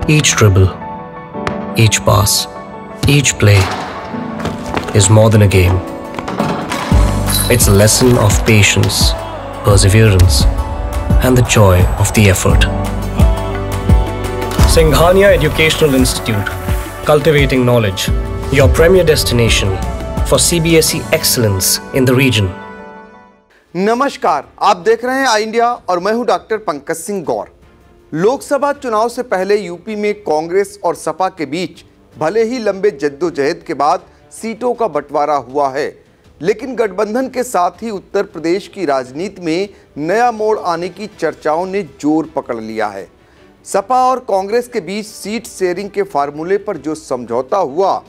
Each dribble, each pass, each play is more than a game. It's a lesson of patience, perseverance, and the joy of the effort. Singhania Educational Institute, cultivating knowledge, your premier destination for CBSE excellence in the region. नमस्कार, आप देख रहे हैं आई India और मैं हूं doctor Pankaj Singh गौर। लोकसभा चुनाव से पहले यूपी में कांग्रेस और सपा के बीच भले ही लंबे जद्दोजहद के बाद सीटों का बंटवारा हुआ है, लेकिन गठबंधन के साथ ही उत्तर प्रदेश की राजनीति में नया मोड़ आने की चर्चाओं ने जोर पकड़ लिया है। सपा और कांग्रेस के बीच सीट शेयरिंग के फार्मूले पर जो समझौता हुआ,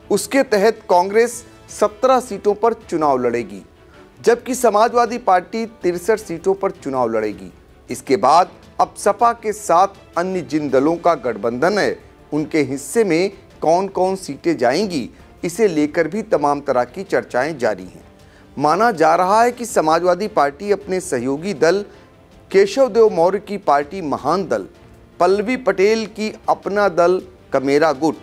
उसके तहत कांग्रेस 17 सीटों पर चुनाव लड़ेगी, जबकि समाजवादी पार्टी 63 सीटों पर चुनाव लड़ेगी। इसके बाद अब सपा के साथ अन्य जिन दलों का गठबंधन है, उनके हिस्से में कौन कौन सीटें जाएंगी, इसे लेकर भी तमाम तरह की चर्चाएं जारी हैं। माना जा रहा है कि समाजवादी पार्टी अपने सहयोगी दल केशव देव मौर्य की पार्टी महान दल, पल्लवी पटेल की अपना दल कमेरा गुट,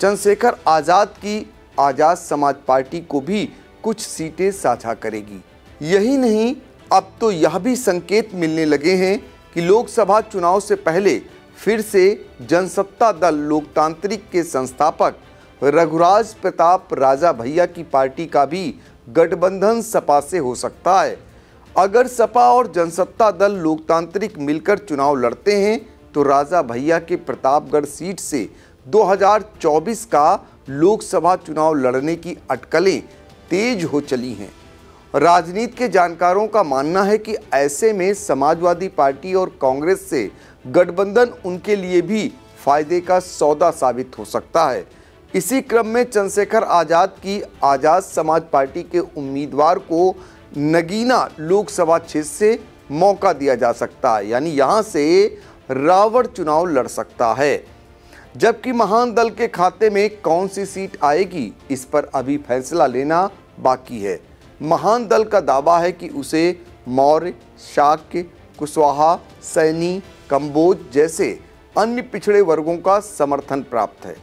चंद्रशेखर आज़ाद की आज़ाद समाज पार्टी को भी कुछ सीटें साझा करेगी। यही नहीं, अब तो यह भी संकेत मिलने लगे हैं कि लोकसभा चुनाव से पहले फिर से जनसत्ता दल लोकतांत्रिक के संस्थापक रघुराज प्रताप राजा भैया की पार्टी का भी गठबंधन सपा से हो सकता है। अगर सपा और जनसत्ता दल लोकतांत्रिक मिलकर चुनाव लड़ते हैं तो राजा भैया के प्रतापगढ़ सीट से 2024 का लोकसभा चुनाव लड़ने की अटकलें तेज हो चली हैं। राजनीति के जानकारों का मानना है कि ऐसे में समाजवादी पार्टी और कांग्रेस से गठबंधन उनके लिए भी फायदे का सौदा साबित हो सकता है। इसी क्रम में चंद्रशेखर आज़ाद की आज़ाद समाज पार्टी के उम्मीदवार को नगीना लोकसभा क्षेत्र से मौका दिया जा सकता है, यानी यहां से रावण चुनाव लड़ सकता है। जबकि महान दल के खाते में कौन सी सीट आएगी, इस पर अभी फैसला लेना बाकी है। महान दल का दावा है कि उसे मौर्य, शाक्य, कुशवाहा, सैनी, कंबोज जैसे अन्य पिछड़े वर्गों का समर्थन प्राप्त है।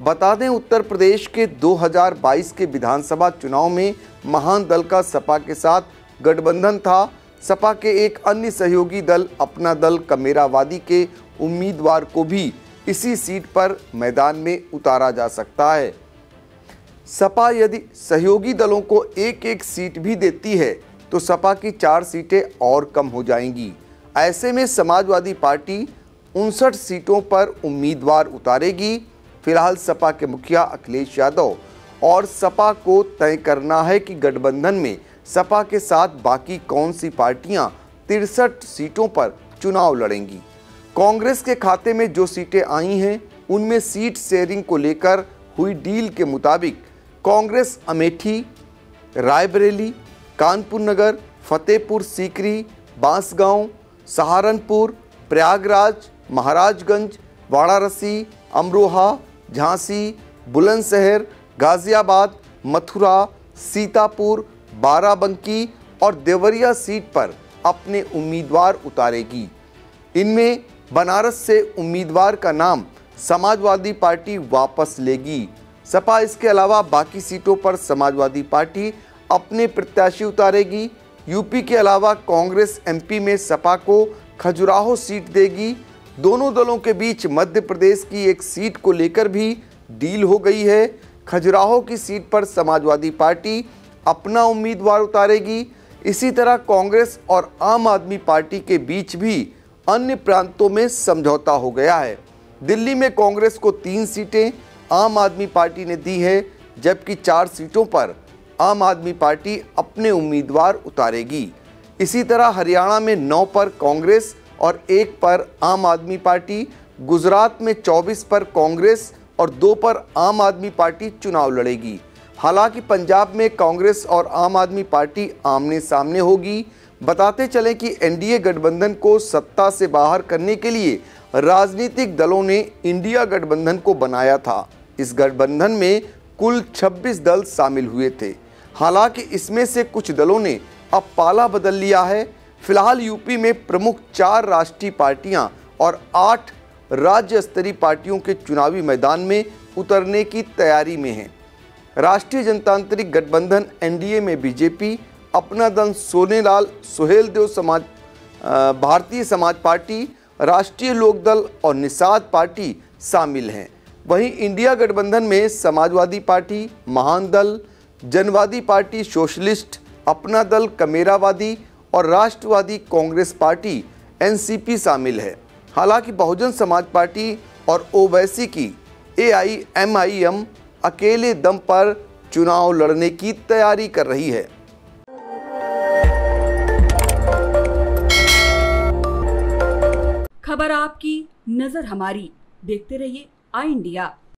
बता दें, उत्तर प्रदेश के 2022 के विधानसभा चुनाव में महान दल का सपा के साथ गठबंधन था। सपा के एक अन्य सहयोगी दल अपना दल कमेरावादी के उम्मीदवार को भी इसी सीट पर मैदान में उतारा जा सकता है। सपा यदि सहयोगी दलों को एक एक सीट भी देती है तो सपा की 4 सीटें और कम हो जाएंगी। ऐसे में समाजवादी पार्टी 59 सीटों पर उम्मीदवार उतारेगी। फिलहाल सपा के मुखिया अखिलेश यादव और सपा को तय करना है कि गठबंधन में सपा के साथ बाकी कौन सी पार्टियां 63 सीटों पर चुनाव लड़ेंगी। कांग्रेस के खाते में जो सीटें आई हैं, उनमें सीट शेयरिंग को लेकर हुई डील के मुताबिक कांग्रेस अमेठी, रायबरेली, कानपुर नगर, फतेहपुर सीकरी, बांसगांव, सहारनपुर, प्रयागराज, महाराजगंज, वाराणसी, अमरोहा, झांसी, बुलंदशहर, गाजियाबाद, मथुरा, सीतापुर, बाराबंकी और देवरिया सीट पर अपने उम्मीदवार उतारेगी। इनमें बनारस से उम्मीदवार का नाम समाजवादी पार्टी वापस लेगी। सपा इसके अलावा बाकी सीटों पर समाजवादी पार्टी अपने प्रत्याशी उतारेगी। यूपी के अलावा कांग्रेस एमपी में सपा को खजुराहो सीट देगी। दोनों दलों के बीच मध्य प्रदेश की एक सीट को लेकर भी डील हो गई है। खजुराहो की सीट पर समाजवादी पार्टी अपना उम्मीदवार उतारेगी। इसी तरह कांग्रेस और आम आदमी पार्टी के बीच भी अन्य प्रांतों में समझौता हो गया है। दिल्ली में कांग्रेस को 3 सीटें आम आदमी पार्टी ने दी है, जबकि 4 सीटों पर आम आदमी पार्टी अपने उम्मीदवार उतारेगी। इसी तरह हरियाणा में 9 पर कांग्रेस और 1 पर आम आदमी पार्टी, गुजरात में 24 पर कांग्रेस और 2 पर आम आदमी पार्टी चुनाव लड़ेगी। हालांकि पंजाब में कांग्रेस और आम आदमी पार्टी आमने सामने होगी। बताते चलें कि एनडीए गठबंधन को सत्ता से बाहर करने के लिए राजनीतिक दलों ने इंडिया गठबंधन को बनाया था। इस गठबंधन में कुल 26 दल शामिल हुए थे। हालांकि इसमें से कुछ दलों ने अब पाला बदल लिया है। फिलहाल यूपी में प्रमुख 4 राष्ट्रीय पार्टियां और 8 राज्य स्तरीय पार्टियों के चुनावी मैदान में उतरने की तैयारी में हैं। राष्ट्रीय जनतांत्रिक गठबंधन एनडीए में बीजेपी, अपना दल सोनेलाल सुहेलदेव समाज, भारतीय समाज पार्टी, राष्ट्रीय लोकदल और निषाद पार्टी शामिल हैं। वहीं इंडिया गठबंधन में समाजवादी पार्टी, महान दल, जनवादी पार्टी सोशलिस्ट, अपना दल कमेरावादी और राष्ट्रवादी कांग्रेस पार्टी एनसीपी शामिल है। हालांकि बहुजन समाज पार्टी और ओवैसी की एआईएमआईएम अकेले दम पर चुनाव लड़ने की तैयारी कर रही है। खबर आपकी, नजर हमारी। देखते रहिए आई इंडिया।